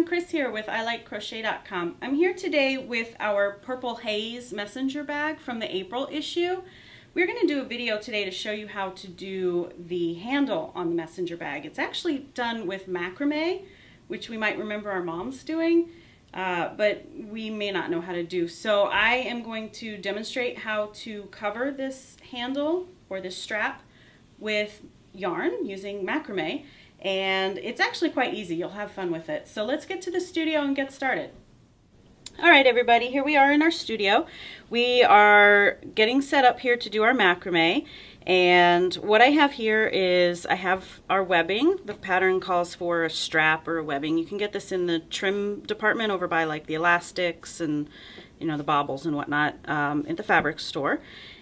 everyone, Chris here with ILikeCrochet.com. I'm here today with our Purple Haze messenger bag from the April issue. We're going to do a video today to show you how to do the handle on the messenger bag. It's actually done with macrame, which we might remember our moms doing, but we may not know how to do. So I am going to demonstrate how to cover this handle or this strap with yarn using macrame. And it's actually quite easy. You'll have fun with it. So let's get to the studio and get started. All right, everybody, here we are in our studio. We are getting set up here to do our macrame. And what I have here is I have our webbing. The pattern calls for a strap or a webbing. You can get this in the trim department over by like the elastics and the baubles and whatnot at the fabric store.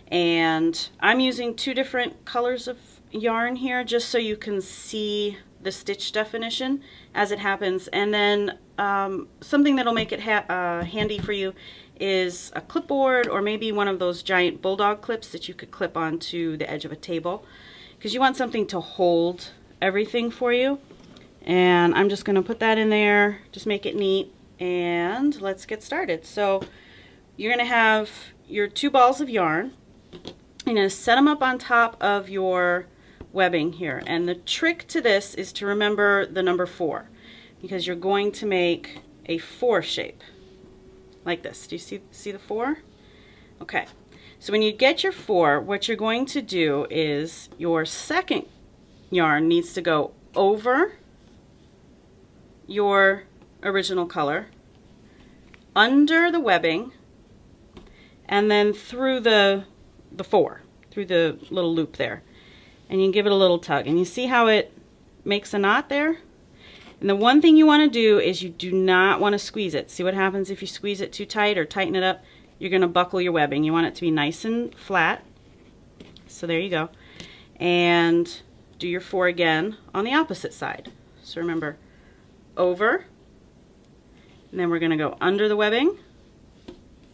And I'm using two different colors of yarn here just so you can see the stitch definition as it happens. And then something that'll make it handy for you is a clipboard or maybe one of those giant bulldog clips that you could clip onto the edge of a table, because you want something to hold everything for you. And I'm just going to put that in there, just make it neat, and let's get started. So you're going to have your two balls of yarn. You're going to set them up on top of your webbing here, and the trick to this is to remember the number 4, because you're going to make a 4 shape like this. Do you see the 4? Okay, so when you get your 4, what you're going to do is your second yarn needs to go over your original color, under the webbing, and then through the 4, through the little loop there. And you give it a little tug, and you see how it makes a knot there? And the one thing you want to do is you do not want to squeeze it. See what happens if you squeeze it too tight or tighten it up? You're going to buckle your webbing. You want it to be nice and flat. So there you go. And do your 4 again on the opposite side. So remember, over, and then we're going to go under the webbing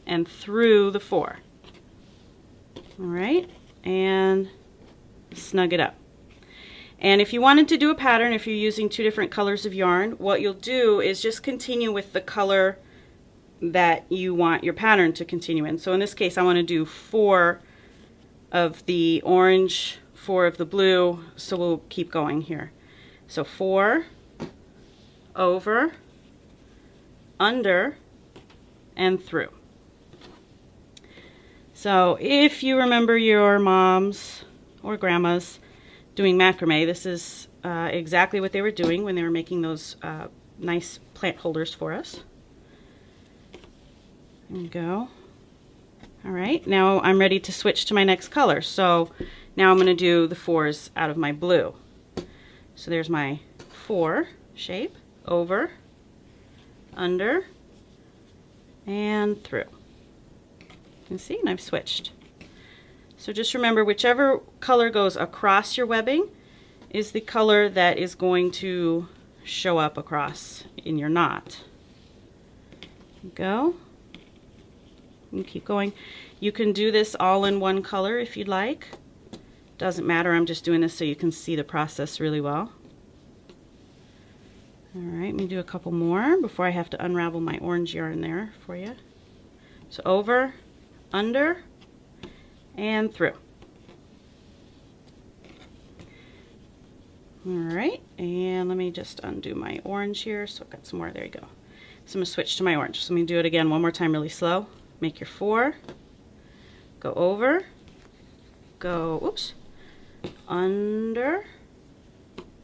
and through the 4. All right, and snug it up. And if you wanted to do a pattern, if you're using two different colors of yarn, what you'll do is just continue with the color that you want your pattern to continue in. So in this case, I want to do 4 of the orange, 4 of the blue, so we'll keep going here. So 4, over, under, and through. So if you remember your moms or grandmas doing macrame, this is exactly what they were doing when they were making those nice plant holders for us. There we go. All right, now I'm ready to switch to my next color. So now I'm going to do the 4s out of my blue. So there's my 4 shape, over, under, and through. You can see, and I've switched. So just remember, whichever color goes across your webbing is the color that is going to show up across in your knot. Go. And keep going. You can do this all in one color if you'd like. Doesn't matter, I'm just doing this so you can see the process really well. All right, let me do a couple more before I have to unravel my orange yarn there for you. So over, under, and through. All right, and let me just undo my orange here. So I've got some more, there you go. So I'm gonna switch to my orange. So let me do it again one more time really slow. Make your 4, go over, go, oops, under,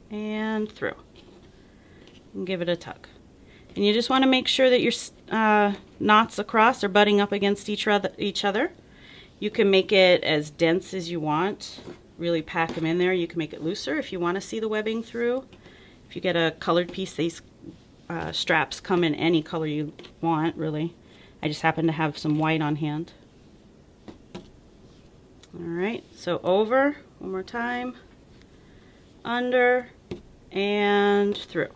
and through. And give it a tug. And you just wanna make sure that your knots across are butting up against each other. You can make it as dense as you want, really pack them in there. You can make it looser if you want to see the webbing through. If you get a colored piece, these straps come in any color you want, really. I just happen to have some white on hand. All right, so over, one more time, under, and through.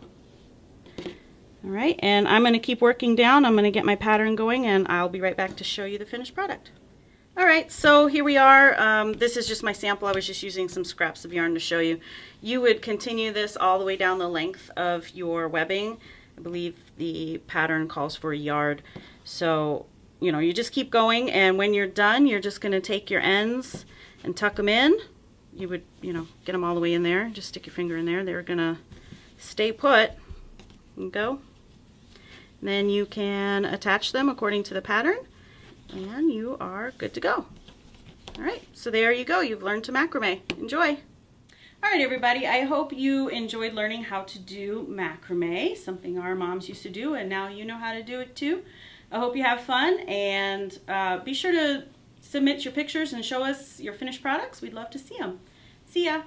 All right, and I'm going to keep working down. I'm going to get my pattern going, and I'll be right back to show you the finished product. All right, so here we are. This is just my sample. I was just using some scraps of yarn to show you. You would continue this all the way down the length of your webbing I believe the pattern calls for a yard. So, you know, you just keep going, and when you're done, you're just going to take your ends and tuck them in. You would, you know, get them all the way in there. Just stick your finger in there. They're going to stay put. And go. And then you can attach them according to the pattern, and you are good to go. All right, so there you go. You've learned to macrame. Enjoy. All right, everybody, I hope you enjoyed learning how to do macrame, something our moms used to do, and now you know how to do it too. I hope you have fun, and be sure to submit your pictures and show us your finished products. We'd love to see them. See ya.